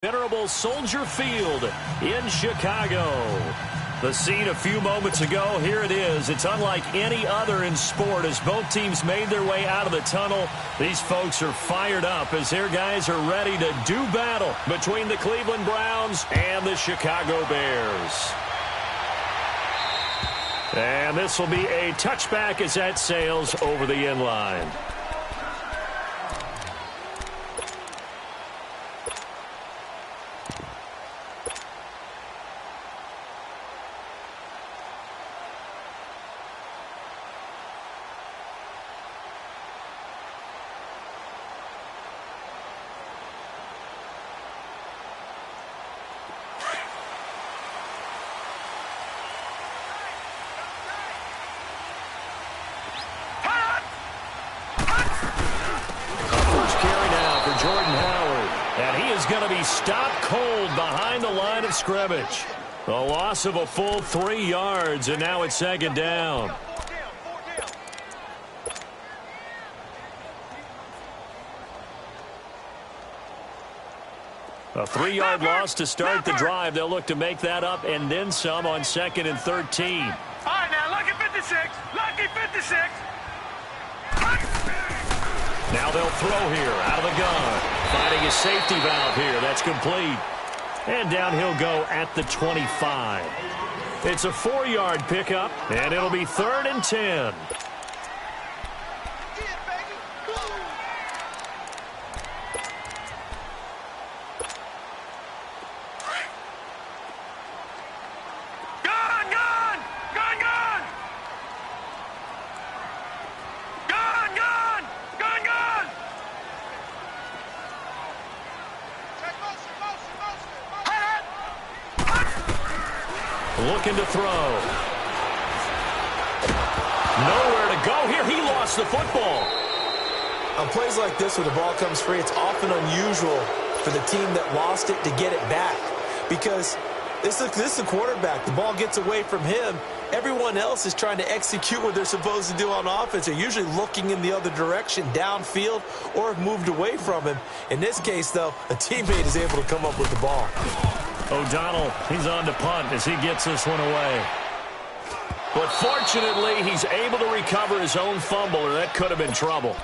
Venerable Soldier Field in Chicago. The scene a few moments ago, here it is. It's unlike any other in sport as both teams made their way out of the tunnel. These folks are fired up as their guys are ready to do battle between the Cleveland Browns and the Chicago Bears. And this will be a touchback as that sails over the end line. Going to be stopped cold behind the line of scrimmage. A loss of a full 3 yards, and now it's second down. A 3-yard loss to start the drive. They'll look to make that up and then some on 2nd and 13. All right, now, lucky 56. Lucky 56. Now they'll throw here out of the gun. Finding a safety valve here. That's complete. And down he'll go at the 25. It's a 4-yard pickup, and it'll be 3rd and 10. Looking to throw. Nowhere to go here. He lost the football. On plays like this where the ball comes free, it's often unusual for the team that lost it to get it back. Because this is the quarterback. The ball gets away from him. Everyone else is trying to execute what they're supposed to do on offense. They're usually looking in the other direction, downfield, or have moved away from him. In this case, though, a teammate is able to come up with the ball. O'Donnell, he's on to punt as he gets this one away. But fortunately, he's able to recover his own fumble, or that could have been trouble.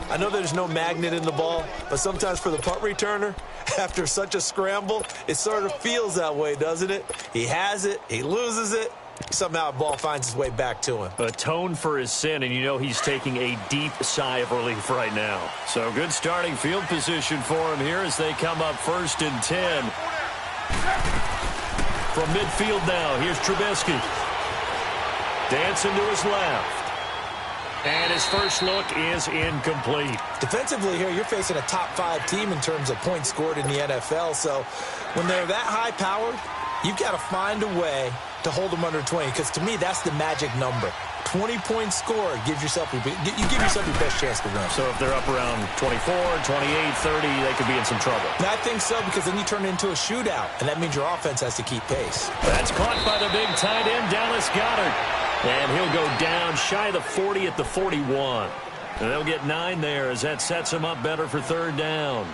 I know there's no magnet in the ball, but sometimes for the punt returner, after such a scramble, it sort of feels that way, doesn't it? He has it, he loses it, somehow the ball finds its way back to him. Atone for his sin, and you know he's taking a deep sigh of relief right now. So good starting field position for him here as they come up 1st and 10. From midfield now, here's Trubisky. Dancing to his left. And his first look is incomplete. Defensively here, you're facing a top 5 team in terms of points scored in the NFL. So when they're that high-powered, you've got to find a way to hold them under 20. Because to me, that's the magic number. 20-point score gives yourself you give yourself your best chance to win. So if they're up around 24, 28, 30, they could be in some trouble. And I think so, because then you turn it into a shootout, and that means your offense has to keep pace. That's caught by the big tight end, Dallas Goedert. And he'll go down shy of the 40 at the 41. And they'll get 9 there as that sets him up better for 3rd down.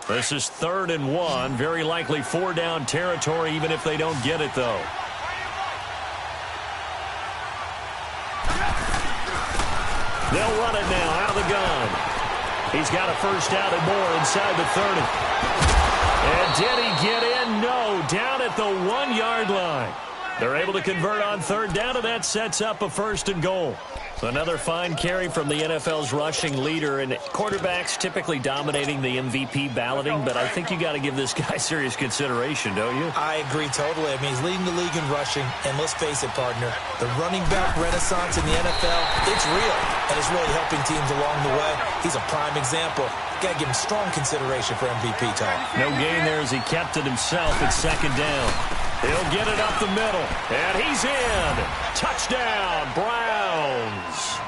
This is 3rd and 1. Very likely 4-down territory, even if they don't get it, though. They'll run it now out of the gun. He's got a first down and more inside the 30. And did he get in? No, down at the 1-yard line. They're able to convert on 3rd down, and that sets up a 1st and goal. So another fine carry from the NFL's rushing leader, and quarterbacks typically dominating the MVP balloting, but I think you got to give this guy serious consideration, don't you? I agree totally. I mean, he's leading the league in rushing, and let's face it, partner, the running back renaissance in the NFL, it's real, and it's really helping teams along the way. He's a prime example. Got to give him strong consideration for MVP talk. No gain there as he kept it himself at 2nd down. He'll get it up the middle, and he's in. Touchdown, Browns.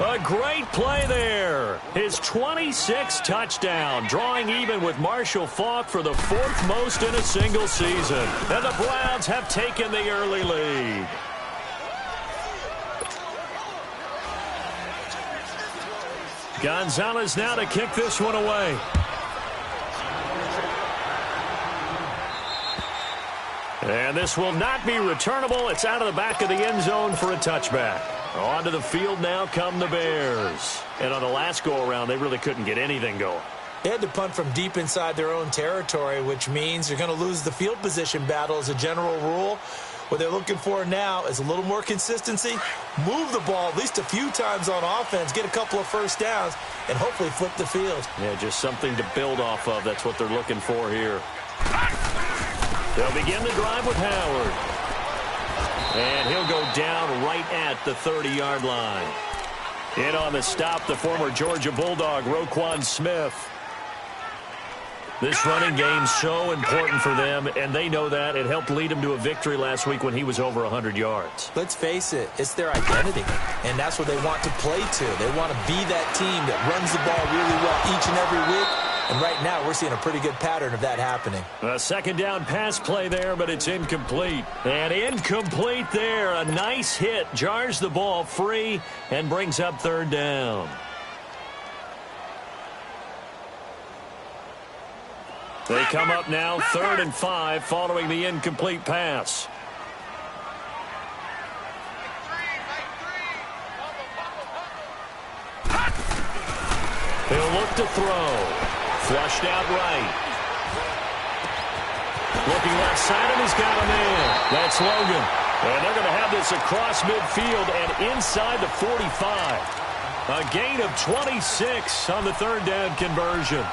A great play there. His 26th touchdown, drawing even with Marshall Faulk for the 4th most in a single season. And the Browns have taken the early lead. Gonzalez now to kick this one away. And this will not be returnable. It's out of the back of the end zone for a touchback. Onto the field now come the Bears. And on the last go-around, they really couldn't get anything going. They had to punt from deep inside their own territory, which means you're going to lose the field position battle as a general rule. What they're looking for now is a little more consistency, move the ball at least a few times on offense, get a couple of first downs, and hopefully flip the field. Yeah, just something to build off of. That's what they're looking for here. They'll begin the drive with Howard. And he'll go down right at the 30-yard line. In on the stop, the former Georgia Bulldog, Roquan Smith. This running game's so important for them, and they know that. It helped lead them to a victory last week when he was over 100 yards. Let's face it, it's their identity, and that's what they want to play to. They want to be that team that runs the ball really well each and every week, and right now we're seeing a pretty good pattern of that happening. A second down pass play there, but it's incomplete. And incomplete there. A nice hit, jars the ball free, and brings up third down. They come up now 3rd and 5 following the incomplete pass. He'll look to throw. Flushed out right. Looking left side, and he's got a man. That's Logan. And they're going to have this across midfield and inside the 45. A gain of 26 on the third down conversion.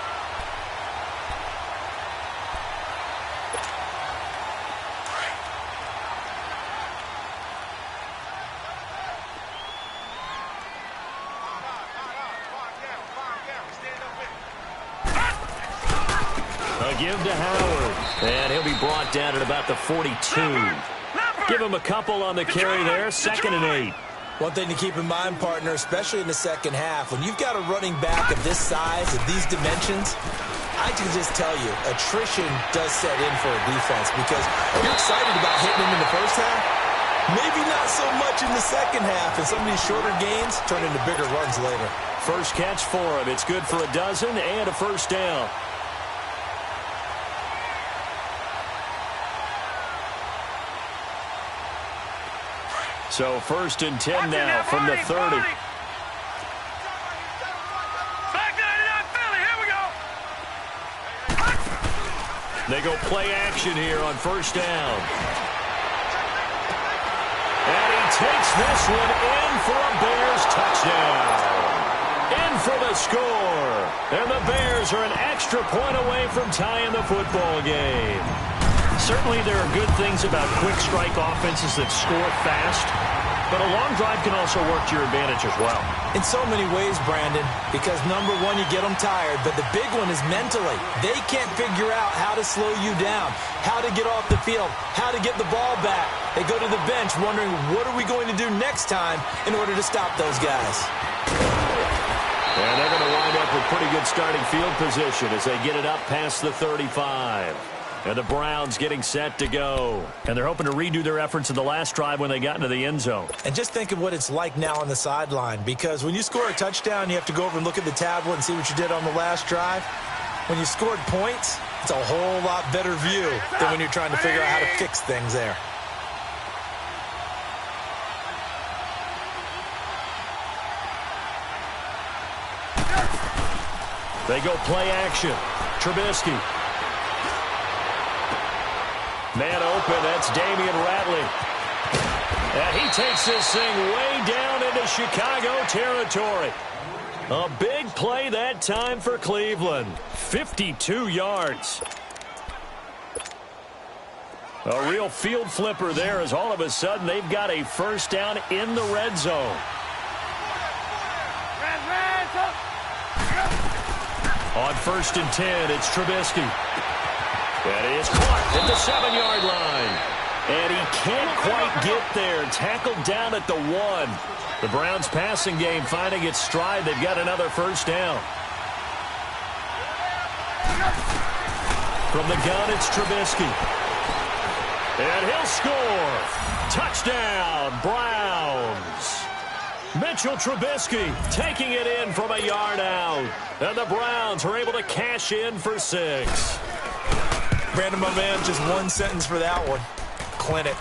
Give to Howard, and he'll be brought down at about the 42. Give him a couple on the carry there, 2nd and 8. One thing to keep in mind, partner, especially in the second half, when you've got a running back of this size, of these dimensions, I can just tell you, attrition does set in for a defense because you're excited about hitting him in the first half, maybe not so much in the second half, and some of these shorter gains turn into bigger runs later. First catch for him. It's good for a dozen and a first down. So 1st and 10 now from the 30. Back 99 Philly, here we go. They go play action here on first down. And he takes this one in for a Bears touchdown. In for the score. And the Bears are an extra point away from tying the football game. Certainly there are good things about quick strike offenses that score fast, but a long drive can also work to your advantage as well. In so many ways, Brandon, because number one, you get them tired, but the big one is mentally. They can't figure out how to slow you down, how to get off the field, how to get the ball back. They go to the bench wondering, what are we going to do next time in order to stop those guys? And they're going to wind up with pretty good starting field position as they get it up past the 35. And the Browns getting set to go. And they're hoping to redo their efforts in the last drive when they got into the end zone. And just think of what it's like now on the sideline, because when you score a touchdown, you have to go over and look at the tablet and see what you did on the last drive. When you scored points, it's a whole lot better view than when you're trying to figure out how to fix things there. They go play action. Trubisky. Man open, that's Damian Ratley. And he takes this thing way down into Chicago territory. A big play that time for Cleveland. 52 yards. A real field flipper there as all of a sudden they've got a first down in the red zone. On 1st and 10, it's Trubisky. That is caught at the 7-yard line. And he can't quite get there. Tackled down at the 1. The Browns passing game finding its stride. They've got another first down. From the gun, it's Trubisky. And he'll score. Touchdown, Browns. Mitchell Trubisky taking it in from a yard out. And the Browns are able to cash in for 6. Brandon, my man, just one sentence for that one. Clinic.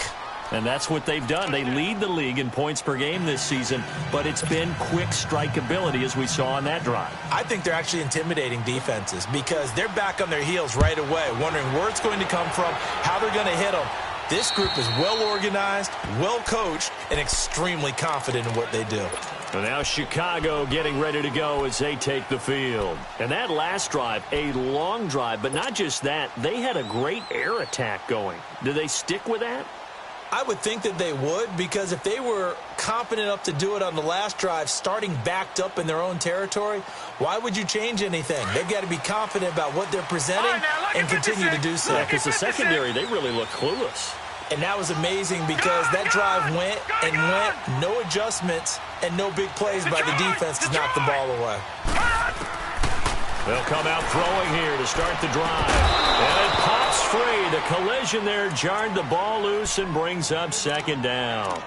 And that's what they've done. They lead the league in points per game this season, but it's been quick strike ability as we saw on that drive. I think they're actually intimidating defenses because they're back on their heels right away, wondering where it's going to come from, how they're going to hit them. This group is well organized, well coached, and extremely confident in what they do. And now Chicago getting ready to go as they take the field. And that last drive, a long drive, but not just that, they had a great air attack going. Do they stick with that? I would think that they would, because if they were confident enough to do it on the last drive, starting backed up in their own territory, why would you change anything? They've got to be confident about what they're presenting and continue to do so. Yeah, because the secondary, they really look clueless. And that was amazing because that drive went, no adjustments, and no big plays by the defense to knock the ball away. They'll come out throwing here to start the drive. And it pops free. The collision there jarred the ball loose and brings up 2nd down.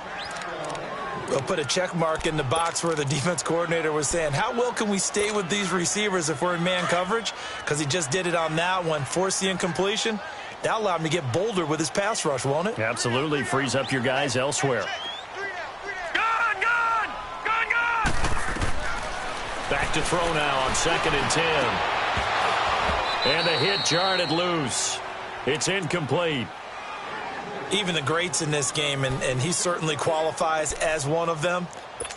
They'll put a check mark in the box where the defense coordinator was saying, how well can we stay with these receivers if we're in man coverage? Because he just did it on that one, forced the incompletion. That allowed him to get bolder with his pass rush, won't it? Absolutely. Frees up your guys elsewhere. Back to throw now on 2nd and 10. And the hit jarred it loose. It's incomplete. Even the greats in this game, and he certainly qualifies as one of them,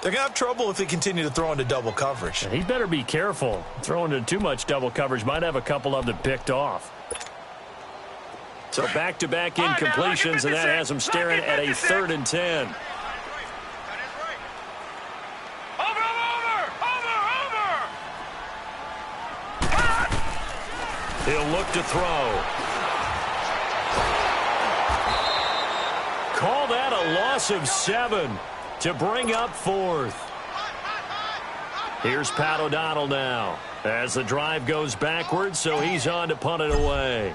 they're going to have trouble if they continue to throw into double coverage. And he better be careful. Throwing into too much double coverage might have a couple of them picked off. So back-to-back incompletions, and that has them staring at a 3rd and 10. He'll look to throw. Call that a loss of 7 to bring up 4th. Here's Pat O'Donnell now as the drive goes backwards, so he's on to punt it away.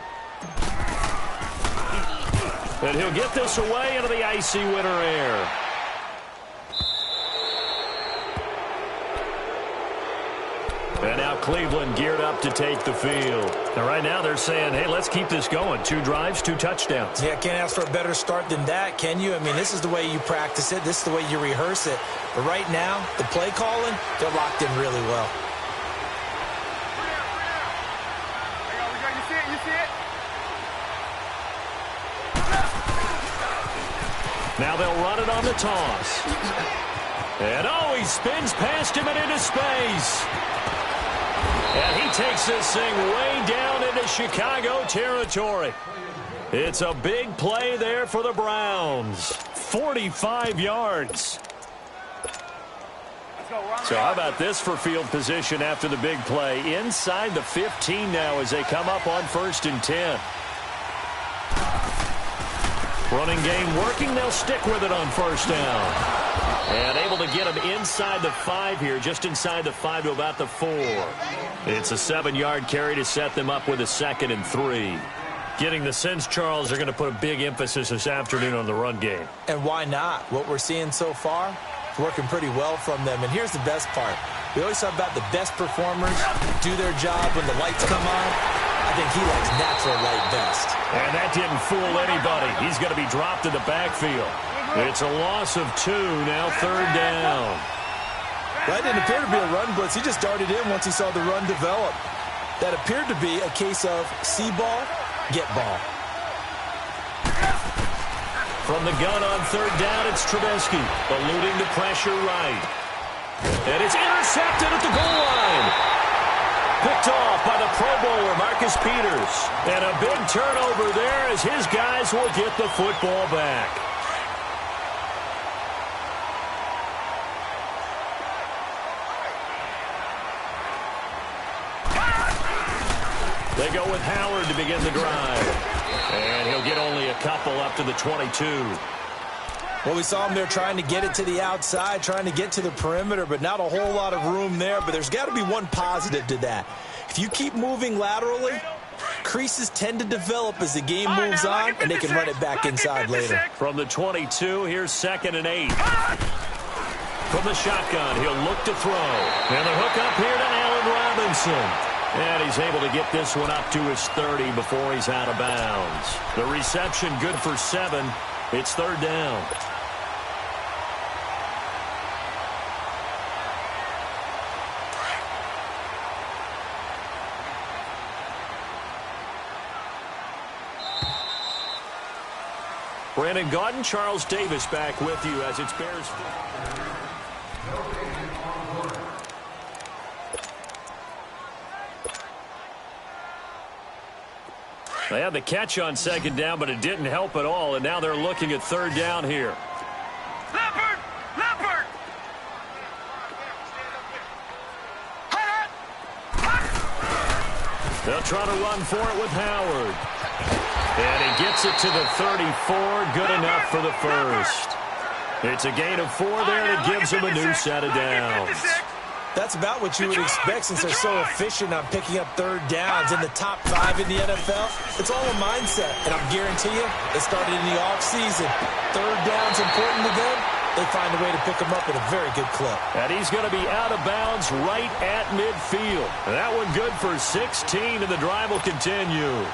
And he'll get this away into the icy winter air. And now Cleveland geared up to take the field. And right now they're saying, hey, let's keep this going. 2 drives, 2 touchdowns. Yeah, can't ask for a better start than that, can you? I mean, this is the way you practice it. This is the way you rehearse it. But right now, the play calling, they're locked in really well. You see it? Now they'll run it on the toss. And oh, he spins past him and into space. And he takes this thing way down into Chicago territory. It's a big play there for the Browns. 45 yards. So how about this for field position after the big play? Inside the 15 now as they come up on 1st and 10. Running game working. They'll stick with it on 1st down. And able to get him inside the 5 here, just inside the 5 to about the 4. It's a 7-yard carry to set them up with a 2nd and 3. Getting the sense, Charles, they're going to put a big emphasis this afternoon on the run game. And why not? What we're seeing so far, it's working pretty well from them. And here's the best part. We always talk about the best performers do their job when the lights come on. I think he likes natural light best. And that didn't fool anybody. He's going to be dropped in the backfield. It's a loss of 2, now 3rd down. That didn't appear to be a run blitz. He just darted in once he saw the run develop. That appeared to be a case of see ball, get ball. From the gun on 3rd down, it's Trubisky, eluding the pressure right. And it's intercepted at the goal line. Picked off by the Pro Bowler, Marcus Peters. And a big turnover there as his guys will get the football back. They go with Howard to begin the drive. And he'll get only a couple up to the 22. Well, we saw him there trying to get it to the outside, trying to get to the perimeter, but not a whole lot of room there. But there's got to be one positive to that. If you keep moving laterally, creases tend to develop as the game moves on, and they can run it back inside later. From the 22, here's 2nd and 8. From the shotgun, he'll look to throw. And the hook up here to Allen Robinson. And he's able to get this one up to his 30 before he's out of bounds. The reception good for 7. It's third down. Brandon Gaudin, Charles Davis back with you as it's Bears. They had the catch on second down, but it didn't help at all, and now they're looking at third down here. Leopard! Leopard! They'll try to run for it with Howard. And he gets it to the 34. Good enough for the first. It's a gain of 4 there, and it gives them a new set of downs. That's about what you would expect since they're so efficient on picking up third downs in the top 5 in the NFL. It's all a mindset, and I'm guarantee you, it started in the offseason. Third down's important to them. They find a way to pick them up at a very good clip. And he's going to be out of bounds right at midfield. And that one good for 16, and the drive will continue.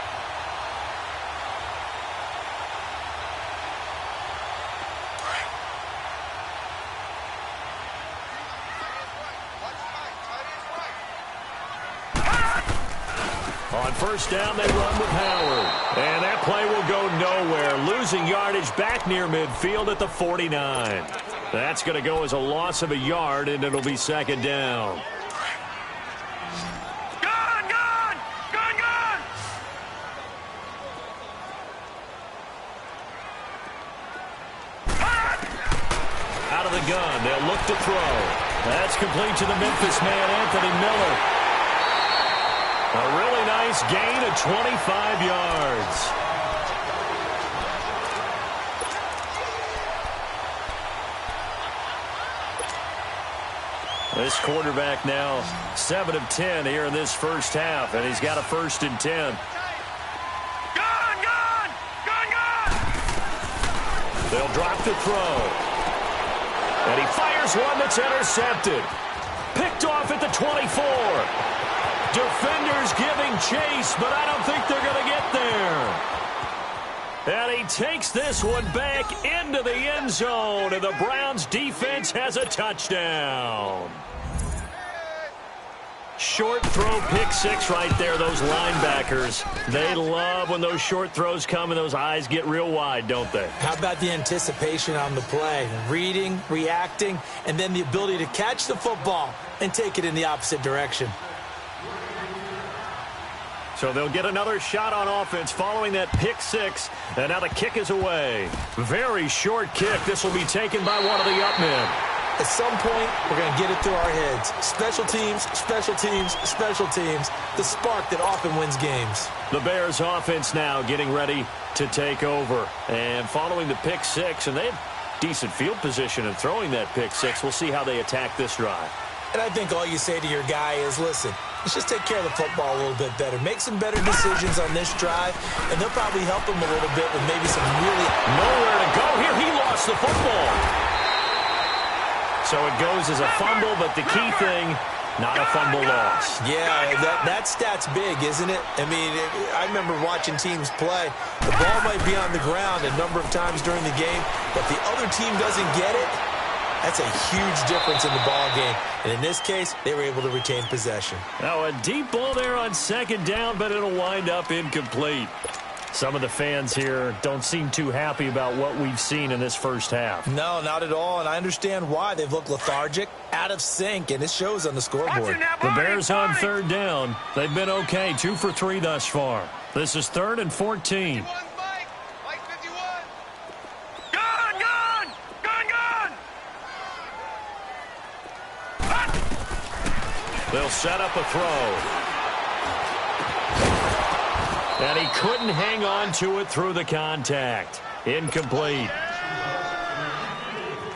On first down, they run with Howard. And that play will go nowhere. Losing yardage back near midfield at the 49. That's going to go as a loss of a yard, and it'll be second down. Gone! Gone! Gone! Gone! Out of the gun, they'll look to throw. That's complete to the Memphis man, Anthony Miller. A really nice gain of 25 yards. This quarterback now 7 of 10 here in this first half, and he's got a 1st and 10. Gone! Gone! Gone! Gone! They'll drop the throw. And he fires one that's intercepted. Picked off at the 24. Defenders giving chase, but I don't think they're going to get there. And he takes this one back into the end zone, and the Browns defense has a touchdown. Short throw, pick 6 right there, those linebackers. They love when those short throws come and those eyes get real wide, don't they? How about the anticipation on the play? Reading, reacting, and then the ability to catch the football and take it in the opposite direction. So they'll get another shot on offense following that pick 6, and now the kick is away. Very short kick. This will be taken by one of the up men. At some point, we're going to get it through our heads. Special teams, special teams, special teams. The spark that often wins games. The Bears offense now getting ready to take over. And following the pick 6, and they have decent field position in throwing that pick 6. We'll see how they attack this drive. And I think all you say to your guy is, listen, let's just take care of the football a little bit better. Make some better decisions on this drive, and they'll probably help him a little bit with maybe some really... Nowhere to go here. He lost the football. So it goes as a fumble, but the key thing, not a fumble loss. Yeah, that stat's big, isn't it? I mean, I remember watching teams play. The ball might be on the ground a number of times during the game, but the other team doesn't get it. That's a huge difference in the ball game. And in this case, they were able to retain possession. Now a deep ball there on second down, but it'll wind up incomplete. Some of the fans here don't seem too happy about what we've seen in this first half. No, not at all, and I understand why. They've looked lethargic, out of sync, and it shows on the scoreboard. The Bears on third down. They've been okay, 2 for 3 thus far. This is 3rd and 14. They'll set up a throw. And he couldn't hang on to it through the contact. Incomplete.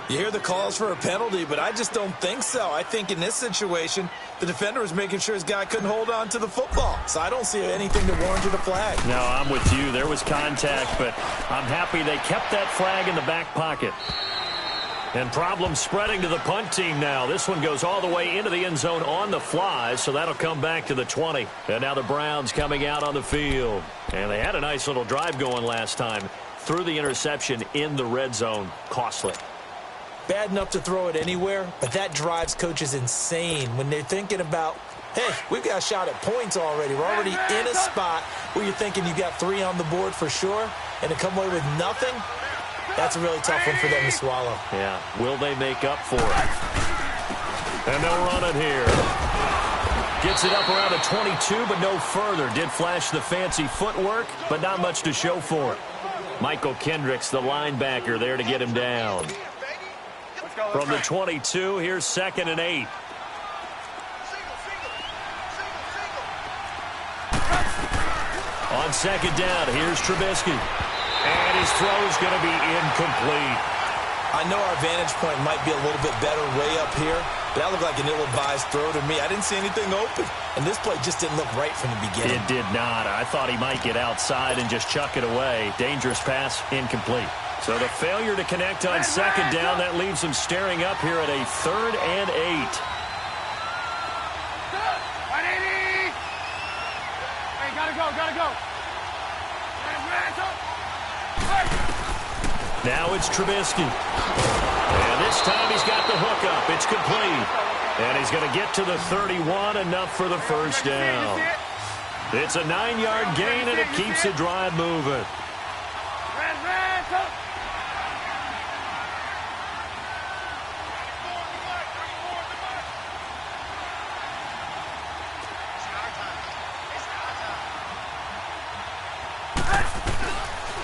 You hear the calls for a penalty, but I just don't think so. I think in this situation, the defender was making sure his guy couldn't hold on to the football. So I don't see anything that warranted a flag. No, I'm with you. There was contact, but I'm happy they kept that flag in the back pocket. And problems spreading to the punt team now. This one goes all the way into the end zone on the fly, so that'll come back to the 20. And now the Browns coming out on the field. And they had a nice little drive going last time. Threw the interception in the red zone. Costly. Bad enough to throw it anywhere, but that drives coaches insane when they're thinking about, hey, we've got a shot at points already. We're already in a spot where you're thinking you got 3 on the board for sure, and to come away with nothing, that's a really tough one for them to swallow. Yeah, will they make up for it? And they'll run it here. Gets it up around the 22, but no further. Did flash the fancy footwork, but not much to show for it. Michael Kendricks, the linebacker, there to get him down. From the 22, here's 2nd and 8. On 2nd down, here's Trubisky. And his throw's going to be incomplete. I know our vantage point might be a little bit better way up here, but that looked like an ill-advised throw to me. I didn't see anything open, and this play just didn't look right from the beginning. It did not. I thought he might get outside and just chuck it away. Dangerous pass, incomplete. So the failure to connect on 2nd down, that leaves him staring up here at a 3rd and 8. 180! Hey, gotta go. Now it's Trubisky. And this time he's got the hook up. It's complete. And he's going to get to the 31, enough for the first down. It's a 9-yard gain, and it keeps the drive moving.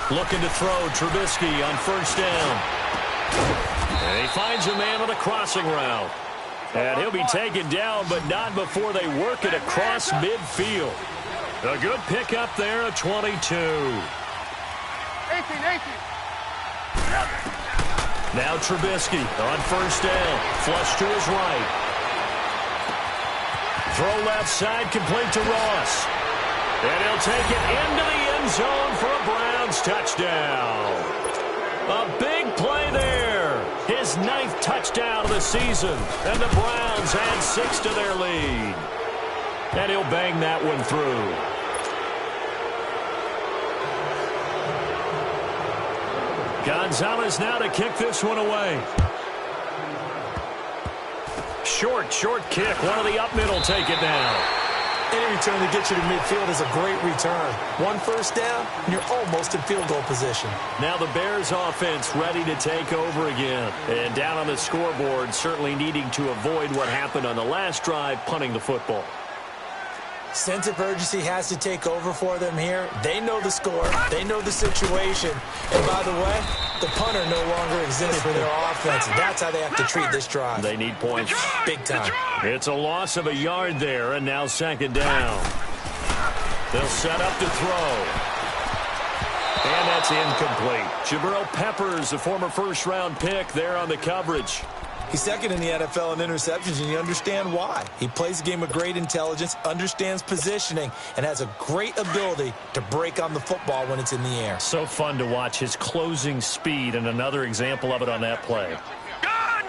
Looking to throw, Trubisky on 1st down. And he finds a man on the crossing route. And he'll be taken down, but not before they work it across midfield. A good pickup there, a 22. 18. Now Trubisky on 1st down. Flush to his right. Throw left side, complete to Ross. And he'll take it into the end zone for a Browns touchdown. A big play there. His 9th touchdown of the season. And the Browns add 6 to their lead. And he'll bang that one through. Gonzalez now to kick this one away. Short kick. One of the up middle take it down. Any return to get you to midfield is a great return. 1 first down, and you're almost in field goal position. Now the Bears offense ready to take over again. And down on the scoreboard, certainly needing to avoid what happened on the last drive, punting the football. Sense of urgency has to take over for them here. They know the score. They know the situation. And by the way, the punter no longer exists for their offense. And that's how they have to treat this drive. They need points. Big time. It's a loss of a yard there, and now 2nd down. They'll set up to throw. And that's incomplete. Jabril Peppers, the former 1st-round pick, there on the coverage. He's 2nd in the NFL in interceptions, and you understand why. He plays a game of great intelligence, understands positioning, and has a great ability to break on the football when it's in the air. So fun to watch his closing speed, and another example of it on that play. Gone!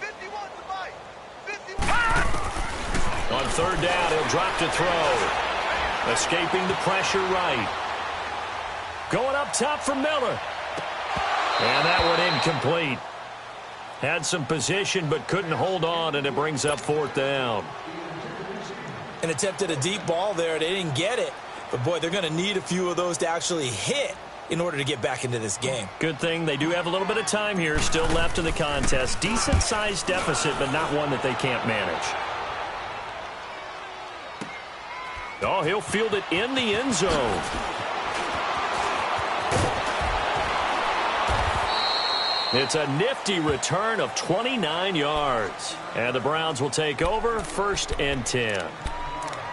51 to Mike. 51. On 3rd down, he'll drop to throw. Escaping the pressure right. Going up top for Miller. And that one incomplete. Had some position but couldn't hold on, and it brings up 4th down. And attempted a deep ball there. They didn't get it. But, boy, they're going to need a few of those to actually hit in order to get back into this game. Good thing they do have a little bit of time here still left in the contest. Decent-sized deficit, but not one that they can't manage. Oh, he'll field it in the end zone. It's a nifty return of 29 yards. And the Browns will take over 1st and 10.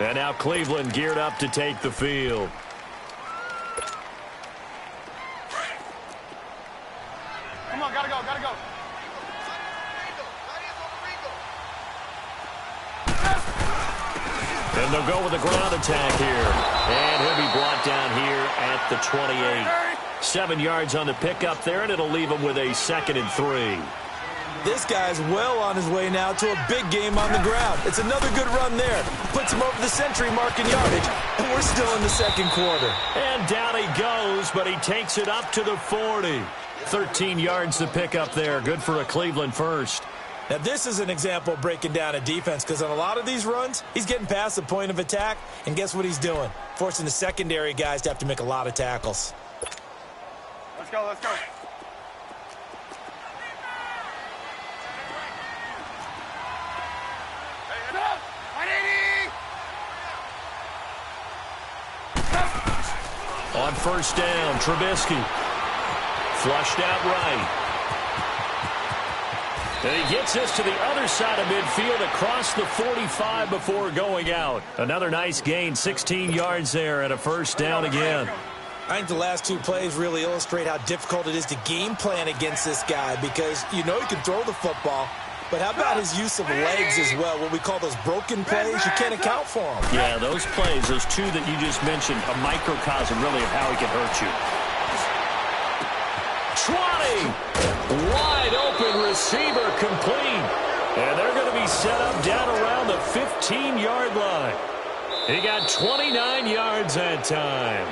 And now Cleveland geared up to take the field. Come on, gotta go. And they'll go with a ground attack here. And he'll be brought down here at the 28. 7 yards on the pickup there, and it'll leave him with a 2nd and 3. This guy's well on his way now to a big game on the ground. It's another good run there. Puts him over the century mark in yardage, and we're still in the second quarter. And down he goes, but he takes it up to the 40. 13 yards to pick up there. Good for a Cleveland first. Now, this is an example of breaking down a defense, because on a lot of these runs, he's getting past the point of attack, and guess what he's doing? Forcing the secondary guys to have to make a lot of tackles. Let's go, let's go. On first down, Trubisky. Flushed out right. And he gets this to the other side of midfield across the 45 before going out. Another nice gain, 16 yards there and a first down again. I think the last 2 plays really illustrate how difficult it is to game plan against this guy, because you know he can throw the football, but how about his use of legs as well? What we call those broken plays, you can't account for them. Yeah, those plays, those 2 that you just mentioned, a microcosm really of how he can hurt you. 20! Wide open receiver complete. And they're going to be set up down around the 15-yard line. He got 29 yards that time.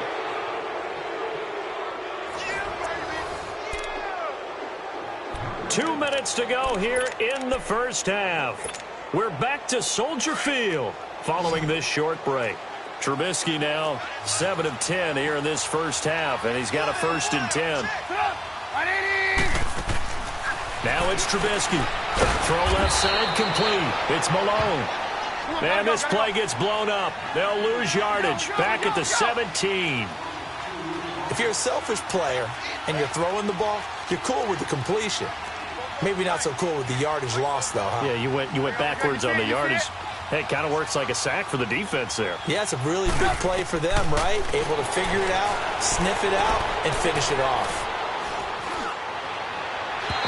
Two minutes to go here in the first half. We're back to Soldier Field following this short break. Trubisky now 7 of 10 here in this first half, and he's got a 1st and 10. Now it's Trubisky. Throw left side complete. It's Malone. And this play gets blown up. They'll lose yardage. Back at the 17. If you're a selfish player and you're throwing the ball, you're cool with the completion. Maybe not so cool with the yardage loss, though, huh? Yeah, you went backwards on the yardage. Hey, it kind of works like a sack for the defense there. Yeah, it's a really big play for them, right? Able to figure it out, sniff it out, and finish it off.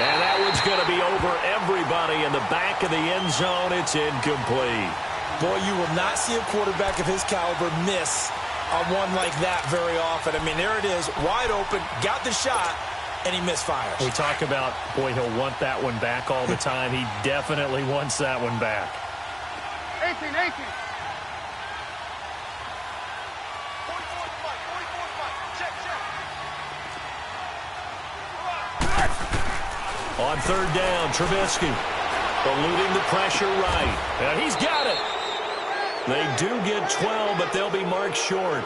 And that one's going to be over everybody in the back of the end zone. It's incomplete. Boy, you will not see a quarterback of his caliber miss on one like that very often. I mean, there it is, wide open, got the shot, and he misfires. We talk about, boy, he'll want that one back all the time. He definitely wants that one back. 18. On third down, Trubisky eluding the pressure right. And he's got it. They do get 12, but they'll be marked short.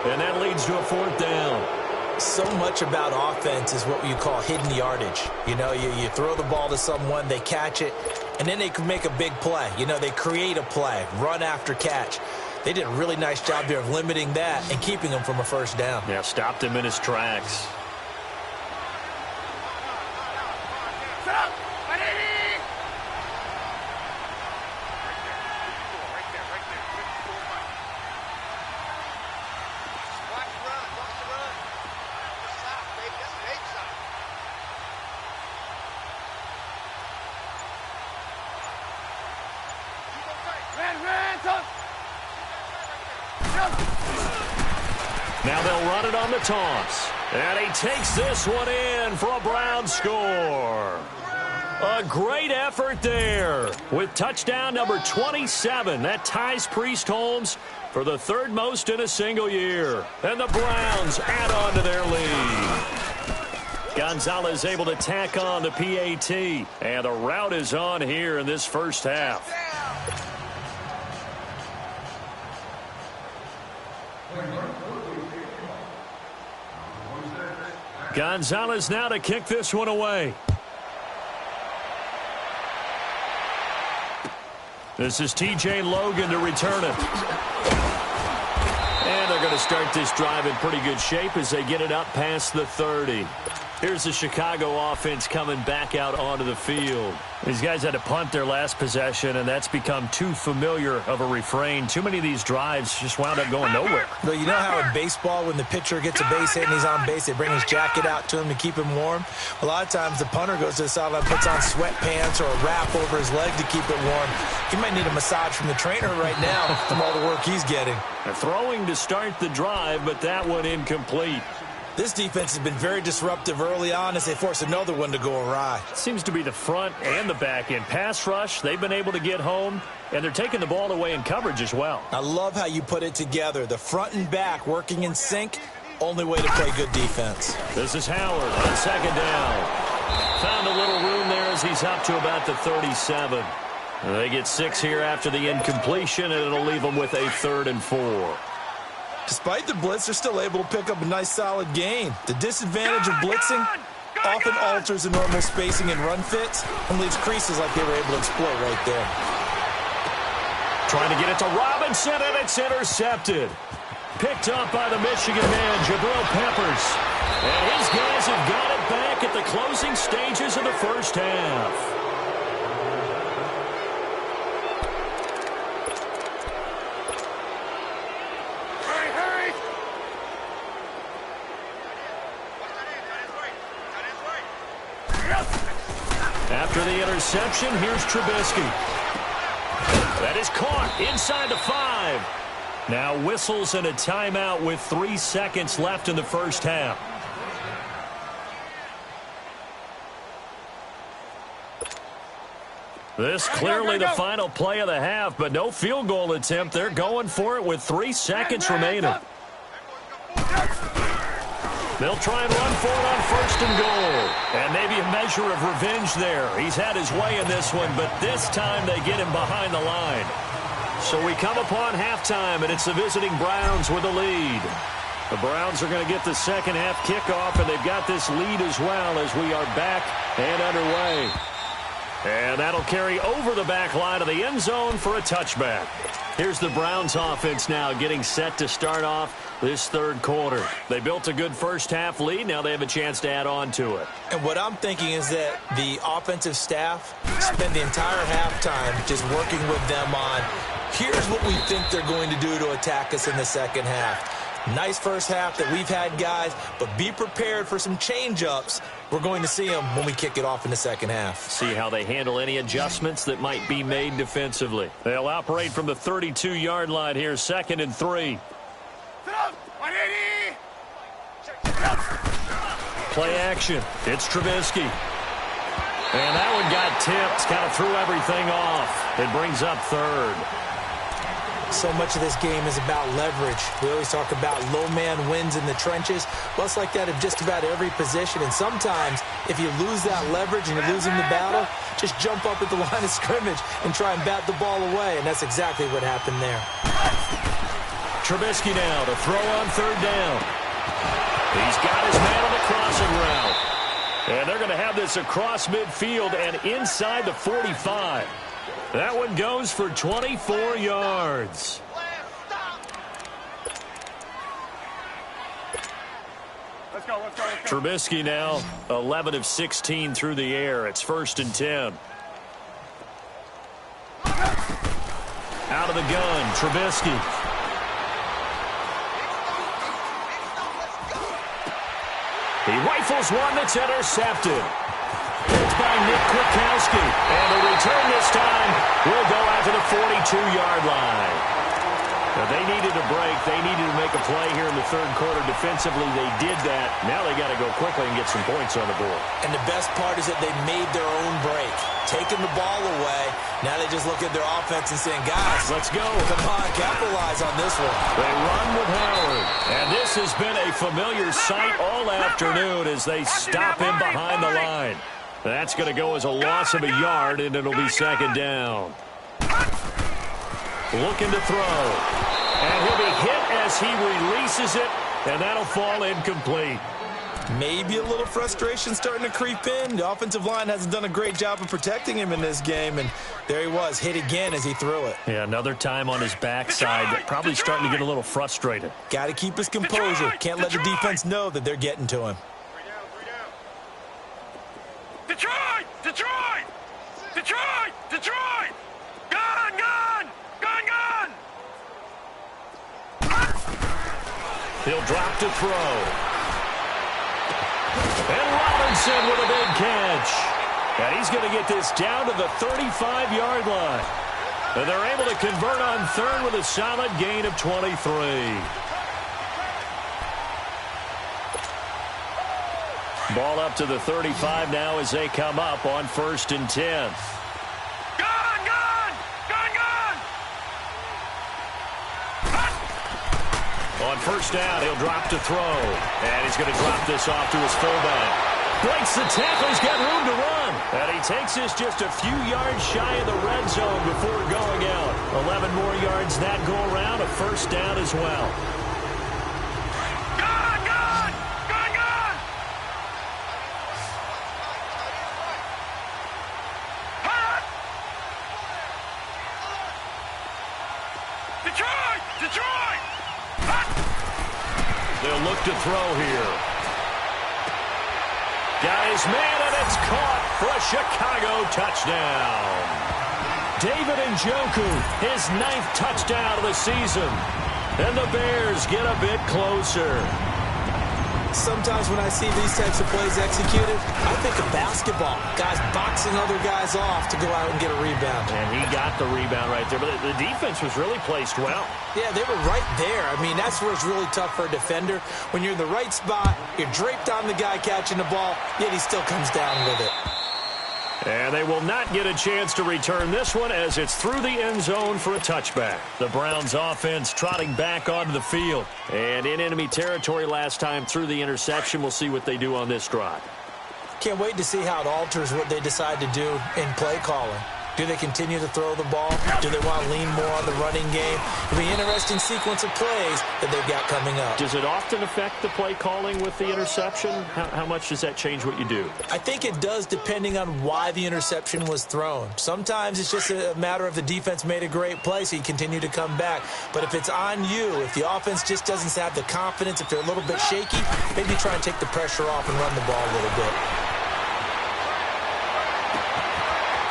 And that leads to a 4th down. So much about offense is what you call hidden yardage. You know, you throw the ball to someone, they catch it, and then they can make a big play. You know, they create a play, run after catch. They did a really nice job here of limiting that and keeping him from a first down. Yeah, stopped him in his tracks. Now they'll run it on the toss. And he takes this one in for a Brown score. A great effort there with touchdown number 27. That ties Priest Holmes for the 3rd most in a single year. And the Browns add on to their lead. Gonzalez able to tack on the PAT. And the route is on here in this first half. Gonzalez now to kick this one away. This is TJ Logan to return it. And they're going to start this drive in pretty good shape as they get it up past the 30. Here's the Chicago offense coming back out onto the field. These guys had to punt their last possession, and that's become too familiar of a refrain. Too many of these drives just wound up going nowhere. Well, you know how in baseball when the pitcher gets a base hit and he's on base, they bring his jacket out to him to keep him warm? A lot of times the punter goes to the sideline, puts on sweatpants or a wrap over his leg to keep it warm. He might need a massage from the trainer right now from all the work he's getting. Throwing to start the drive, but that one incomplete. This defense has been very disruptive early on as they force another one to go awry. Seems to be the front and the back end. Pass rush, they've been able to get home, and they're taking the ball away in coverage as well. I love how you put it together. The front and back working in sync, only way to play good defense. This is Howard on second down. Found a little room there as he's up to about the 37. They get 6 here after the incompletion, and it'll leave them with a 3rd and 4. Despite the blitz, they're still able to pick up a nice, solid gain. The disadvantage of blitzing often alters the normal spacing and run fits and leaves creases like they were able to exploit right there. Trying to get it to Robinson, and it's intercepted. Picked up by the Michigan man, Jabril Peppers. And his guys have got it back at the closing stages of the first half. After the interception, here's Trubisky. That is caught inside the 5. Now whistles and a timeout with 3 seconds left in the first half. This clearly the final play of the half, but no field goal attempt. They're going for it with 3 seconds remaining. They'll try and run for it on 1st and goal. And maybe a measure of revenge there. He's had his way in this one, but this time they get him behind the line. So we come upon halftime, and it's the visiting Browns with the lead. The Browns are going to get the second half kickoff, and they've got this lead as well as we are back and underway. And that'll carry over the back line of the end zone for a touchback. Here's the Browns offense now getting set to start off this 3rd quarter. They built a good first half lead. Now they have a chance to add on to it. And what I'm thinking is that the offensive staff spend the entire halftime just working with them on, here's what we think they're going to do to attack us in the second half. Nice first half that we've had, guys, but be prepared for some change-ups. We're going to see them when we kick it off in the second half. See how they handle any adjustments that might be made defensively. They'll operate from the 32-yard line here, 2nd and 3. Play action. It's Trubisky. And that one got tipped, kind of threw everything off. It brings up 3rd. So much of this game is about leverage. We always talk about low man wins in the trenches. Well, it's like that in just about every position. And sometimes, if you lose that leverage and you're losing the battle, just jump up at the line of scrimmage and try and bat the ball away. And that's exactly what happened there. Trubisky now to throw on 3rd down. He's got his man on the crossing route. And they're going to have this across midfield and inside the 45. That one goes for 24 yards. Let's go. Trubisky now 11 of 16 through the air. It's 1st and 10. Out of the gun, Trubisky. He rifles one that's intercepted. It's by Nick Kwiatkowski. And the return this time will go out to the 42-yard line. Now, they needed a break. They needed to make a play here in the 3rd quarter. Defensively, they did that. Now they got to go quickly and get some points on the board. And the best part is that they made their own break. Taking the ball away. Now they just look at their offense and saying, guys, let's go. Come on, capitalize on this one. They run with Howard. And this has been a familiar sight all afternoon as they stop him behind the line. That's going to go as a loss of a yard, and it'll be 2nd down. Looking to throw. And he'll be hit as he releases it, and that'll fall incomplete. Maybe a little frustration starting to creep in. The offensive line hasn't done a great job of protecting him in this game, and there he was, hit again as he threw it. Yeah, another time on his backside, probably starting to get a little frustrated. Got to keep his composure. Can't let the defense know that they're getting to him. Detroit! Detroit! Detroit! Detroit! Gun! Gun! Gun! Gun! He'll drop to throw. And Robinson with a big catch. And he's going to get this down to the 35-yard line. And they're able to convert on third with a solid gain of 23. Ball up to the 35 now as they come up on 1st and 10. Gun! Gun! Gun! Gun! On 1st down, he'll drop to throw. And he's going to drop this off to his fullback. Breaks the tackle. He's got room to run. And he takes this just a few yards shy of the red zone before going out. 11 more yards that go around. A 1st down as well. Gun! Gun! Gun! Gun! Hut! Detroit! Detroit! Hut! They'll look to throw here. Got his man, and it's caught for a Chicago touchdown. David Njoku, his 9th touchdown of the season. And the Bears get a bit closer. Sometimes when I see these types of plays executed, I think of basketball. Guys boxing other guys off to go out and get a rebound. And he got the rebound right there. But the defense was really placed well. Yeah, they were right there. I mean, that's where it's really tough for a defender. When you're in the right spot, you're draped on the guy catching the ball, yet he still comes down with it. And they will not get a chance to return this one as it's through the end zone for a touchback. The Browns offense trotting back onto the field. And in enemy territory last time through the interception. We'll see what they do on this drive. Can't wait to see how it alters what they decide to do in play calling. Do they continue to throw the ball? Do they want to lean more on the running game? It'll be an interesting sequence of plays that they've got coming up. Does it often affect the play calling with the interception? How much does that change what you do? I think it does depending on why the interception was thrown. Sometimes it's just a matter of the defense made a great play, so you continue to come back. But if it's on you, if the offense just doesn't have the confidence, if they're a little bit shaky, maybe try and take the pressure off and run the ball a little bit.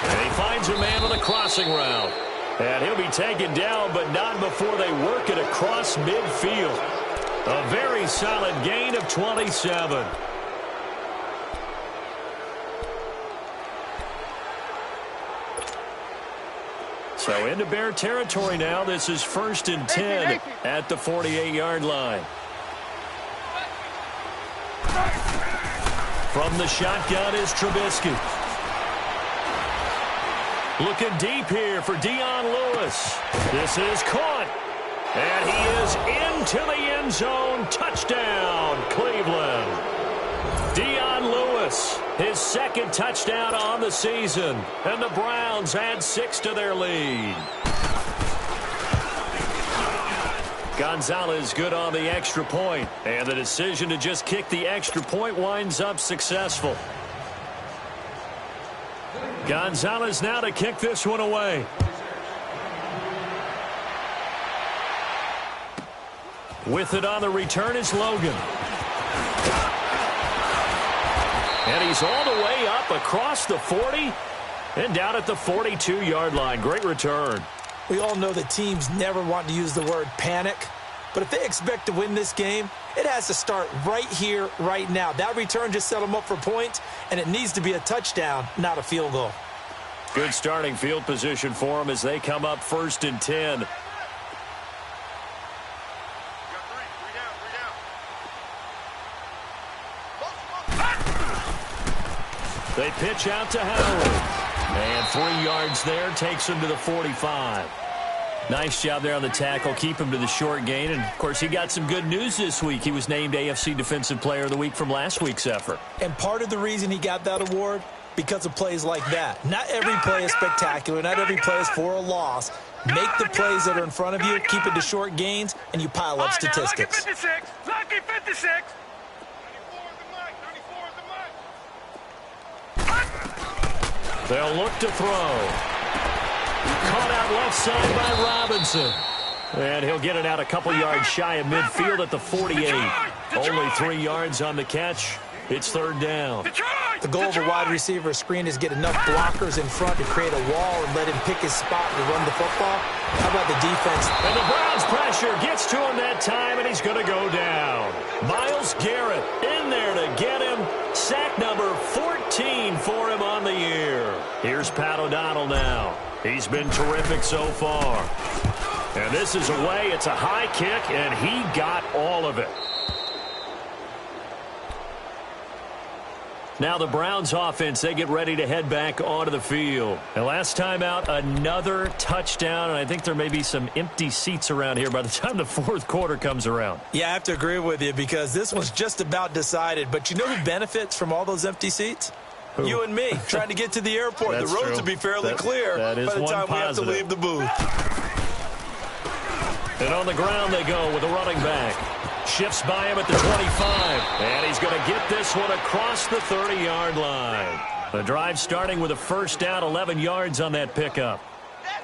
And he finds a man on a crossing route. And he'll be taken down, but not before they work it across midfield. A very solid gain of 27. So into Bear territory now. This is 1st and 10 at the 48-yard line. From the shotgun is Trubisky. Looking deep here for Dion Lewis. This is caught. And he is into the end zone. Touchdown, Cleveland. Dion Lewis, his 2nd touchdown on the season. And the Browns add 6 to their lead. Gonzalez good on the extra point. And the decision to just kick the extra point winds up successful. Gonzalez now to kick this one away. With it on the return is Logan. And he's all the way up across the 40 and down at the 42-yard line. Great return. We all know that teams never want to use the word panic. But if they expect to win this game, it has to start right here, right now. That return just set them up for points, and it needs to be a touchdown, not a field goal. Good starting field position for them as they come up 1st and 10. They pitch out to Howard. And 3 yards there takes him to the 45. Nice job there on the tackle. Keep him to the short gain. And, of course, he got some good news this week. He was named AFC Defensive Player of the Week from last week's effort. And part of the reason he got that award, because of plays like that. Not every play is spectacular. Not every play is for a loss. Make the plays that are in front of you, keep it to short gains, and you pile up statistics. Lucky 56. Lucky 56. They'll look to throw. Caught out left side by Robinson. And he'll get it out a couple yards shy of midfield at the 48. Only 3 yards on the catch. It's 3rd down. Detroit! The goal of a wide receiver screen is get enough blockers in front to create a wall and let him pick his spot to run the football. How about the defense? And the Browns pressure gets to him that time, and he's going to go down. Myles Garrett in there to get him. Sack number 14 for him on the year. Here's Pat O'Donnell now. He's been terrific so far. And this is away. It's a high kick, and he got all of it. Now the Browns offense, they get ready to head back onto the field. And last time out, another touchdown, and I think there may be some empty seats around here by the time the fourth quarter comes around. Yeah, I have to agree with you because this was just about decided. But you know who benefits from all those empty seats? Who? You and me, trying to get to the airport. The roads will be fairly clear by the time we have to leave the booth. And on the ground they go with a running back. Shifts by him at the 25. And he's going to get this one across the 30-yard line. The drive starting with a first down, 11 yards on that pickup.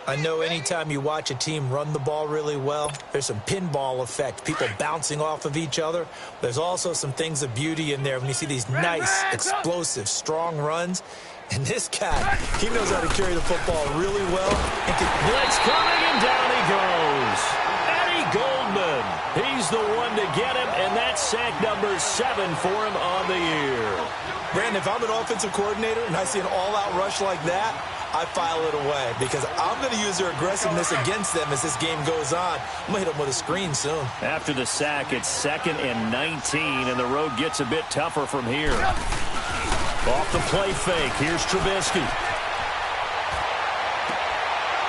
I know anytime you watch a team run the ball really well, there's some pinball effect, people bouncing off of each other. There's also some things of beauty in there when you see these nice, explosive, strong runs. And this guy, he knows how to carry the football really well. Blitz coming, and down he goes. Eddie Goldman, he's the one to get him, and that's sack number 7 for him on the year. Brandon, if I'm an offensive coordinator and I see an all-out rush like that, I file it away because I'm going to use their aggressiveness against them as this game goes on. I'm going to hit them with a screen soon. After the sack, it's 2nd and 19, and the road gets a bit tougher from here. Off the play fake, here's Trubisky.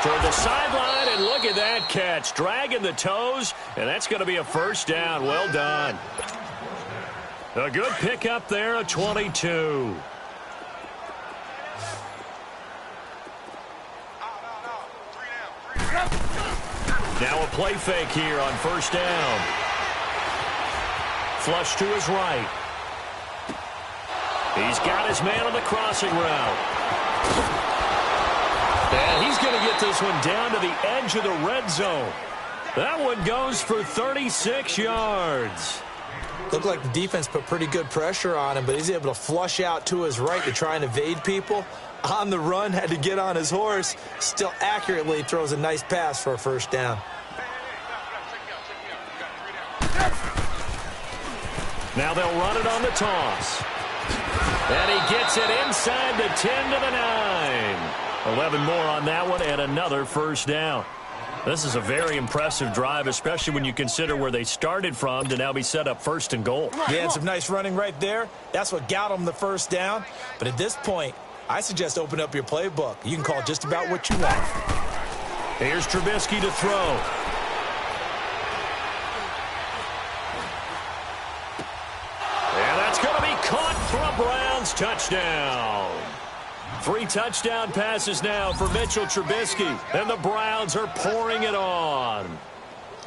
Toward the sideline, and look at that catch. Dragging the toes, and that's going to be a first down. Well done. A good pickup there, a 22. Now a play fake here on first down. Flush to his right. He's got his man on the crossing route. And he's going to get this one down to the edge of the red zone. That one goes for 36 yards. Looked like the defense put pretty good pressure on him, but he's able to flush out to his right to try and evade people. On the run, had to get on his horse. Still accurately throws a nice pass for a first down. Now they'll run it on the toss. And he gets it inside the 10 to the 9. 11 more on that one and another first down. This is a very impressive drive, especially when you consider where they started from to now be set up 1st and goal. Yeah, and some nice running right there. That's what got them the first down. But at this point, I suggest open up your playbook. You can call just about what you want. Here's Trubisky to throw. And that's going to be caught for a Browns touchdown. 3 touchdown passes now for Mitchell Trubisky. And the Browns are pouring it on.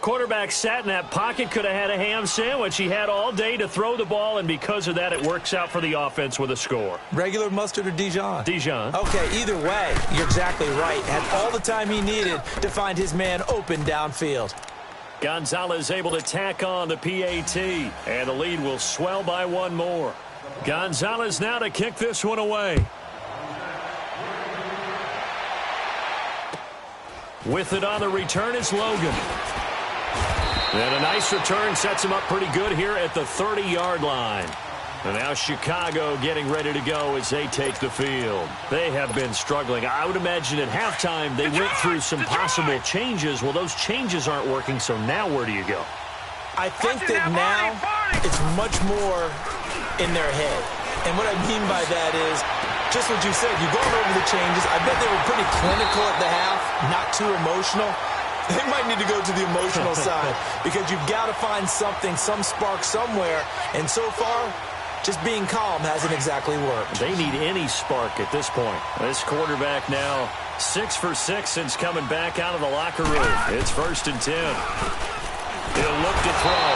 Quarterback sat in that pocket, could have had a ham sandwich. He had all day to throw the ball, and because of that, it works out for the offense with a score. Regular mustard or Dijon? Dijon. Okay, either way, you're exactly right. Had all the time he needed to find his man open downfield. Gonzalez able to tack on the PAT, and the lead will swell by 1 more. Gonzalez now to kick this one away. With it on the return is Logan. And a nice return sets him up pretty good here at the 30-yard line. And now Chicago getting ready to go as they take the field. They have been struggling. I would imagine at halftime they went through some possible changes. Well, those changes aren't working, so now where do you go? I think that now it's much more in their head. And what I mean by that is just what you said. You're going over the changes. I bet they were pretty clinical at the half, not too emotional. They might need to go to the emotional side because you've got to find something, some spark somewhere. And so far, just being calm hasn't exactly worked. They need any spark at this point. This quarterback now 6 for 6 since coming back out of the locker room. It's 1st and 10. He'll look to throw.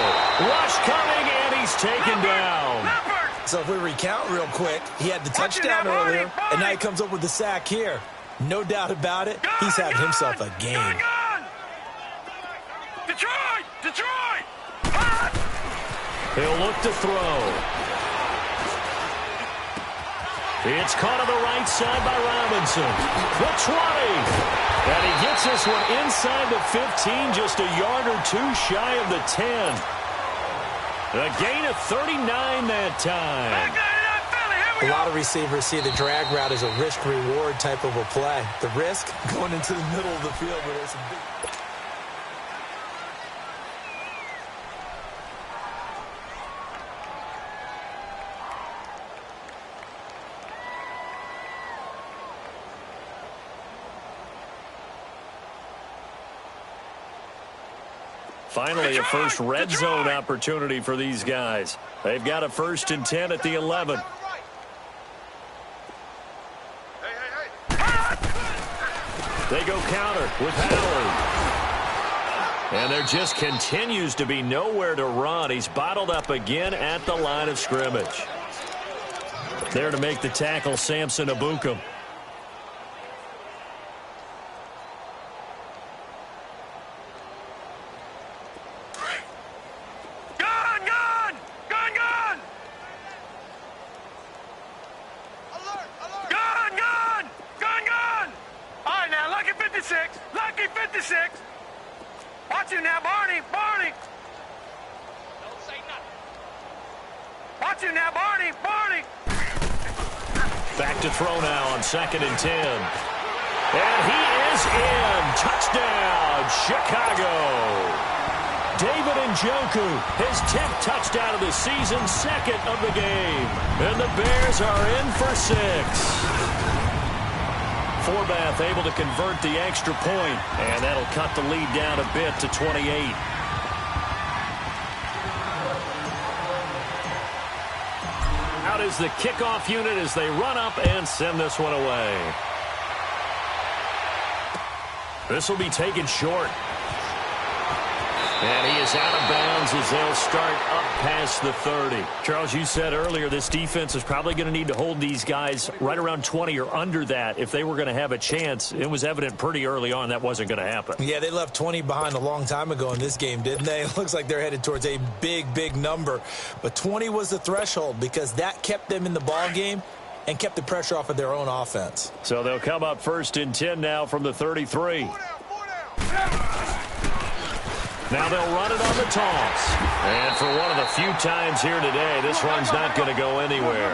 Rush coming, and he's taken down. So if we recount real quick, he had the touchdown earlier, and now he comes up with the sack here. No doubt about it, he's having himself a game. Detroit! Detroit! He'll look to throw. It's caught on the right side by Robinson. The 20. And he gets this one inside the 15, just a yard or two shy of the 10. A gain of 39 that time. A lot of receivers see the drag route as a risk-reward type of a play. The risk going into the middle of the field, but it's a big... Finally, a first red zone opportunity for these guys. They've got a 1st and 10 at the 11. They go counter with Howard. And there just continues to be nowhere to run. He's bottled up again at the line of scrimmage. There to make the tackle, Samson Abukum. Watch him now, Barney. Barney. Don't say nothing. Watch him now, Barney. Barney. Back to throw now on 2nd and 10. And he is in. Touchdown, Chicago. David Njoku, his 10th touchdown of the season, 2nd of the game. And the Bears are in for 6. Forbath able to convert the extra point, and that'll cut the lead down a bit to 28. Out is the kickoff unit as they run up and send this one away. This will be taken short. And he is out of bounds as they'll start up past the 30. Charles, you said earlier this defense is probably going to need to hold these guys right around 20 or under that if they were going to have a chance. It was evident pretty early on that wasn't going to happen. Yeah, they left 20 behind a long time ago in this game, didn't they? It looks like they're headed towards a big, big number. But 20 was the threshold because that kept them in the ball game and kept the pressure off of their own offense. So they'll come up 1st and 10 now from the 33. Now they'll run it on the toss. And for one of the few times here today, this run's not going to go anywhere.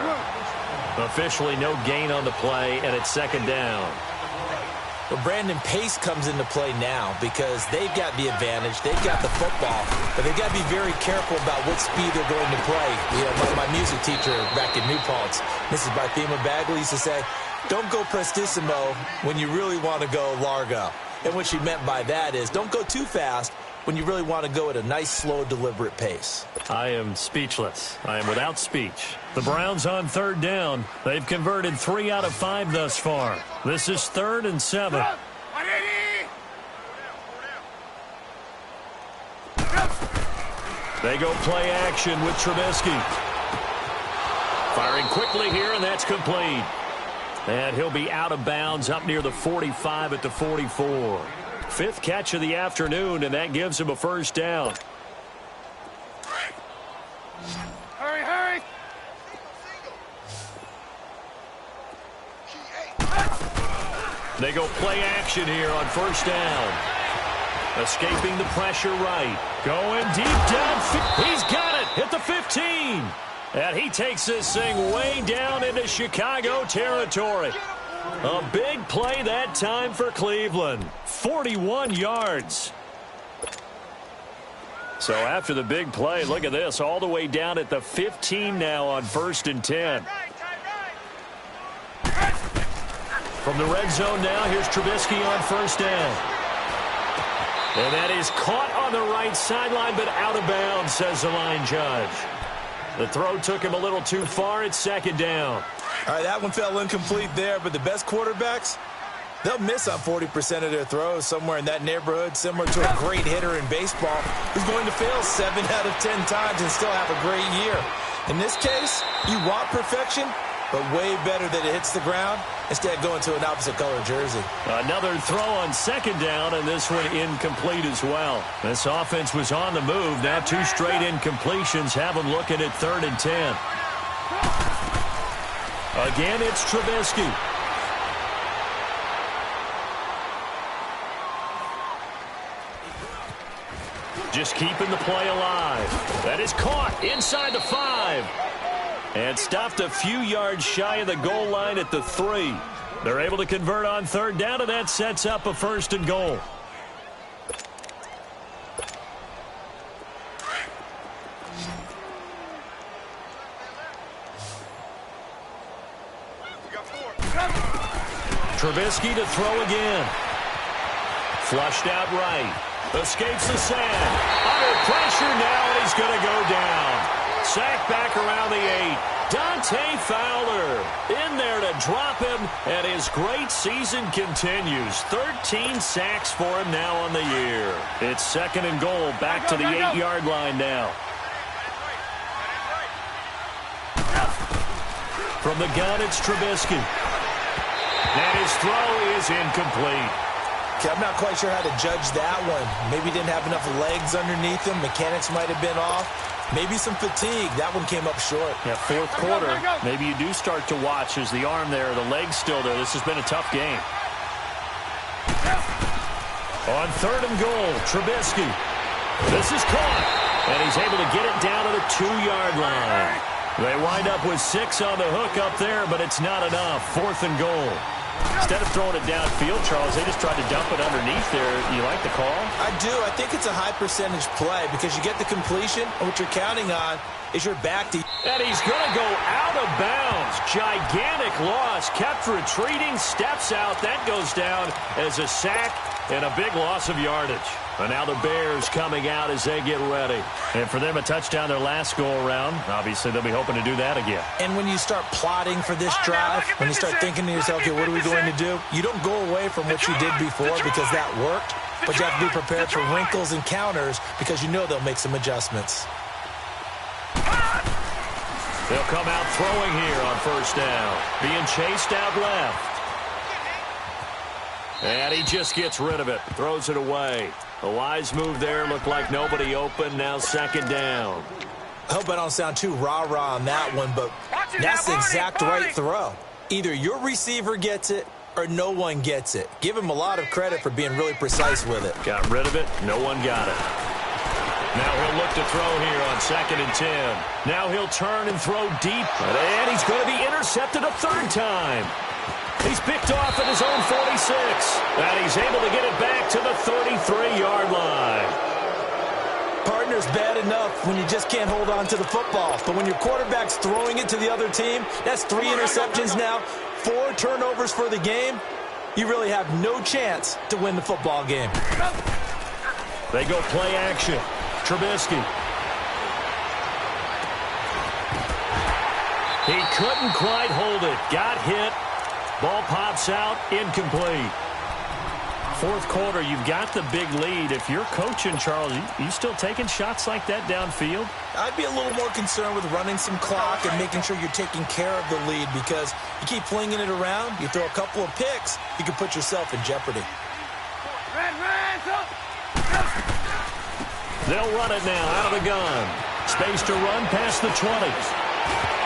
Officially no gain on the play, and it's 2nd down. Well, Brandon, pace comes into play now because they've got the advantage. They've got the football, but they've got to be very careful about what speed they're going to play. You know, my music teacher back in New Paltz, Mrs. Barthema Bagley, used to say, don't go prestissimo when you really want to go largo. And what she meant by that is don't go too fast when you really want to go at a nice, slow, deliberate pace. I am speechless. I am without speech. The Browns on 3rd down. They've converted 3 out of 5 thus far. This is 3rd and 7. They go play action with Trubisky. Firing quickly here, and that's complete. And he'll be out of bounds up near the 45 at the 44. 5th catch of the afternoon, and that gives him a 1st down. Hurry, hurry. They go play action here on 1st down. Escaping the pressure right. Going deep down. He's got it at the 15. And he takes this thing way down into Chicago territory. A big play that time for Cleveland. 41 yards. So after the big play, look at this. All the way down at the 15 now on 1st and 10. From the red zone now, here's Trubisky on 1st down. And that is caught on the right sideline, but out of bounds, says the line judge. The throw took him a little too far. It's 2nd down. All right, that one fell incomplete there, but the best quarterbacks, they'll miss on 40% of their throws somewhere in that neighborhood, similar to a great hitter in baseball who's going to fail 7 out of 10 times and still have a great year. In this case, you want perfection, but way better that it hits the ground instead of going to an opposite color jersey. Another throw on 2nd down, and this one incomplete as well. This offense was on the move. Now 2 straight incompletions have them looking at 3rd and 10. Again, it's Trubisky. Just keeping the play alive. That is caught inside the 5. And stopped a few yards shy of the goal line at the 3. They're able to convert on third down, and that sets up a 1st and goal. Trubisky to throw again. Flushed out right. Escapes the sand. Under pressure now, and he's going to go down. Sacked back around the 8. Dante Fowler in there to drop him, and his great season continues. 13 sacks for him now on the year. It's 2nd and goal, back to the 8-yard line now. From the gun, it's Trubisky. And his throw is incomplete. Okay, I'm not quite sure how to judge that one. Maybe he didn't have enough legs underneath him. Mechanics might have been off. Maybe some fatigue. That one came up short. Yeah, 4th quarter. Maybe you do start to watch as the arm there, the leg's still there. This has been a tough game. On 3rd and goal, Trubisky. This is caught. And he's able to get it down to the 2-yard line. They wind up with 6 on the hook up there, but it's not enough. 4th and goal. Instead of throwing it downfield, Charles, they just tried to dump it underneath there. You like the call? I do. I think it's a high-percentage play because you get the completion, and what you're counting on is your back to... And he's going to go out of bounds. Gigantic loss. Kept retreating, steps out. That goes down as a sack and a big loss of yardage. And now the Bears coming out as they get ready. And for them, a touchdown their last go-around. Obviously, they'll be hoping to do that again. And when you start plotting for this drive, when you start thinking to yourself, okay, what are we going to do? You don't go away from what you did before because that worked, but you have to be prepared for wrinkles and counters because you know they'll make some adjustments. They'll come out throwing here on 1st down. Being chased out left. And he just gets rid of it. Throws it away. A wise move there. Looked like nobody open. Now 2nd down. I hope I don't sound too rah-rah on that one, but that's the exact right throw. Either your receiver gets it or no one gets it. Give him a lot of credit for being really precise with it. Got rid of it. No one got it. Now he'll look to throw here on 2nd and 10. Now he'll turn and throw deep. And he's going to be intercepted a 3rd time. He's picked off at his own 46. And he's able to get it back to the 33-yard line. Partner's bad enough when you just can't hold on to the football. But when your quarterback's throwing it to the other team, that's 3 interceptions now, 4 turnovers for the game. You really have no chance to win the football game. They go play action. Trubisky. He couldn't quite hold it. Got hit. Ball pops out, incomplete. 4th quarter, you've got the big lead. If you're coaching, Charles, you still taking shots like that downfield? I'd be a little more concerned with running some clock and making sure you're taking care of the lead because you keep flinging it around, you throw a couple of picks, you can put yourself in jeopardy. They'll run it now out of the gun. Space to run past the 20.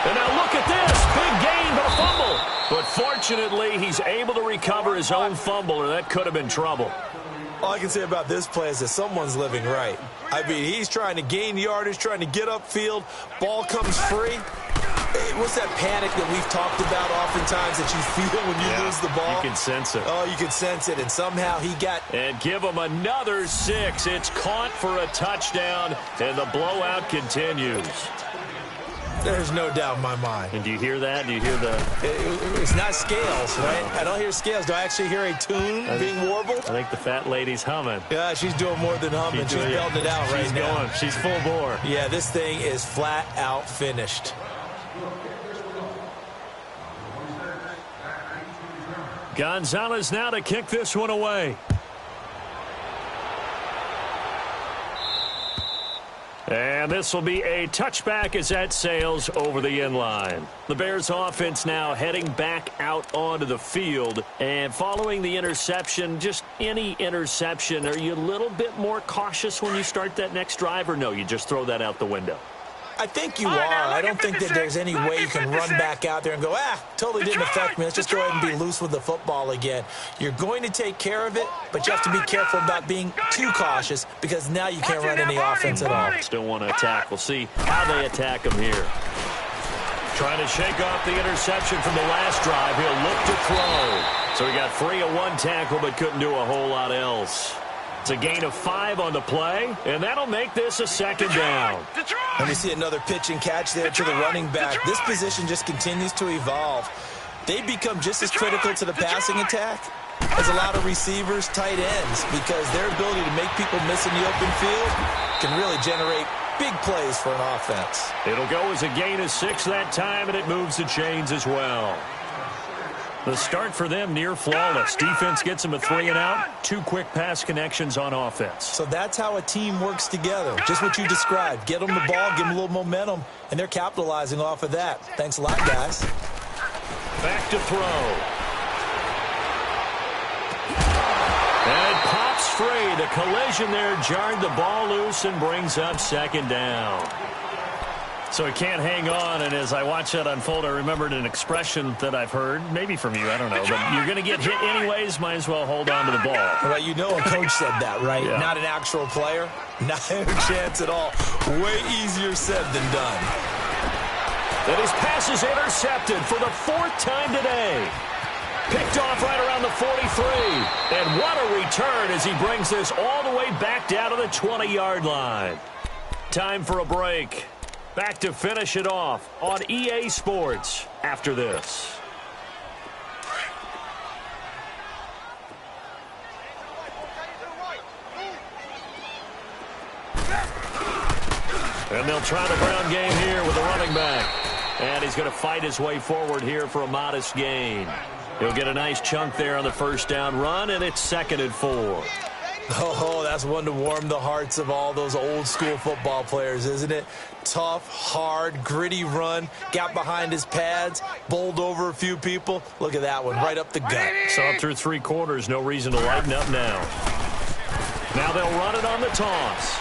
And now look at this. Big gain, but a fumble. But fortunately, he's able to recover his own fumble, or that could have been trouble. All I can say about this play is that someone's living right. I mean, he's trying to gain yardage, trying to get upfield. Ball comes free. What's that panic that we've talked about oftentimes that you feel when you lose the ball? You can sense it. Oh, you can sense it, and somehow he got... And give him another 6. It's caught for a touchdown, and the blowout continues. There's no doubt in my mind. And do you hear that? Do you hear the... It's not scales, right? I don't hear scales. Do I actually hear a tune being warbled? I think the fat lady's humming. Yeah, she's doing more than humming. She's belting it out right now. She's going. She's full bore. Yeah, this thing is flat out finished. Gonzalez now to kick this one away. And this will be a touchback as that sails over the end line. The Bears offense now heading back out onto the field. And following the interception, just any interception, are you a little bit more cautious when you start that next drive? Or no, you just throw that out the window? I think you are. I don't think that there's any way you can run back out there and go, totally didn't affect me. Let's just go ahead and be loose with the football again. You're going to take care of it, but you have to be careful about being too cautious because now you can't run any offense at all. Still want to attack. We'll see how they attack him here. Trying to shake off the interception from the last drive. He'll look to throw. So he got free of one tackle but couldn't do a whole lot else. It's a gain of 5 on the play, and that'll make this a second down. And we see another pitch and catch there to the running back. This position just continues to evolve. They become just as critical to the passing attack as a lot of receivers, tight ends, because their ability to make people miss in the open field can really generate big plays for an offense. It'll go as a gain of 6 that time, and it moves the chains as well. The start for them near flawless. Defense gets them a 3 and out. 2 quick pass connections on offense. So that's how a team works together. Just what you described. Get them the ball, give them a little momentum, and they're capitalizing off of that. Thanks a lot, guys. Back to throw. And it pops free. The collision there jarred the ball loose and brings up second down. So he can't hang on, and as I watch that unfold, I remembered an expression that I've heard, maybe from you, I don't know, but you're going to get hit anyways, might as well hold on to the ball. Well, you know a coach said that, right? Yeah. Not an actual player. Not a chance at all. Way easier said than done. And his pass is intercepted for the 4th time today. Picked off right around the 43. And what a return as he brings this all the way back down to the 20-yard line. Time for a break. Back to finish it off on EA Sports after this. And they'll try the ground game here with the running back. And he's going to fight his way forward here for a modest gain. He'll get a nice chunk there on the first down run, and it's 2nd and 4. Oh, that's one to warm the hearts of all those old school football players, isn't it? Tough, hard, gritty run. Got behind his pads, bowled over a few people. Look at that one, right up the gut. So up through 3 quarters, no reason to lighten up now. Now they'll run it on the toss.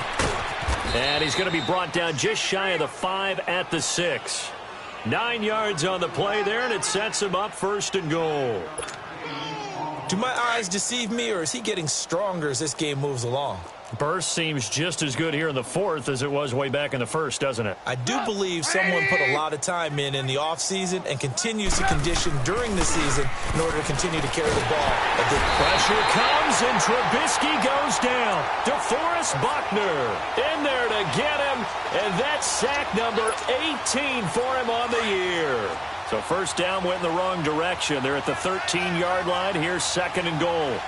And he's going to be brought down just shy of the 5 at the 6. 9 yards on the play there, and it sets him up 1st and goal. Do my eyes deceive me, or is he getting stronger as this game moves along? Burst seems just as good here in the 4th as it was way back in the 1st, doesn't it? I do believe someone put a lot of time in the offseason and continues to condition during the season in order to continue to carry the ball. Pressure comes, and Trubisky goes down. DeForest Buckner in there to get him, and that's sack number 18 for him on the year. So first down went in the wrong direction. They're at the 13-yard line. Here's 2nd and goal.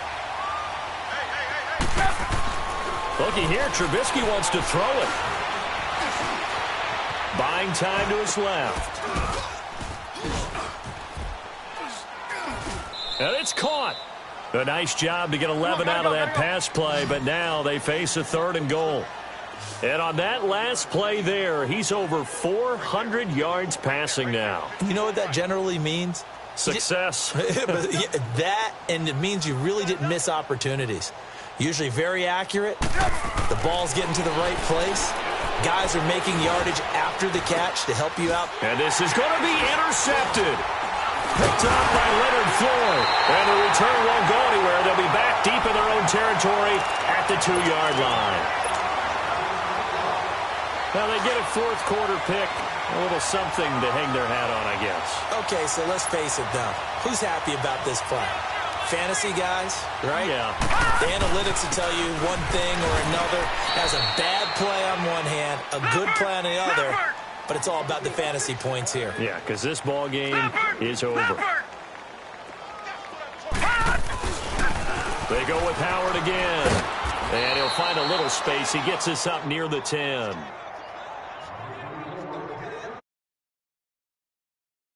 Looky here, Trubisky wants to throw it. Buying time to his left. And it's caught. A nice job to get 11 out of that pass play, but now they face a 3rd and goal. And on that last play there, he's over 400 yards passing now. You know what that generally means? Success. That, and it means you really didn't miss opportunities. Usually very accurate. The ball's getting to the right place. Guys are making yardage after the catch to help you out. And this is going to be intercepted. Picked up by Leonard Floyd. And the return won't go anywhere. They'll be back deep in their own territory at the 2-yard line. Now they get a 4th quarter pick. A little something to hang their hat on, I guess. Okay, so let's face it, though. Who's happy about this play? Fantasy guys, right? Yeah. The analytics will tell you one thing or another. Has a bad play on one hand, a good play on the other, but it's all about the fantasy points here. Yeah, because this ball game is over. They go with Howard again. And he'll find a little space. He gets us up near the 10.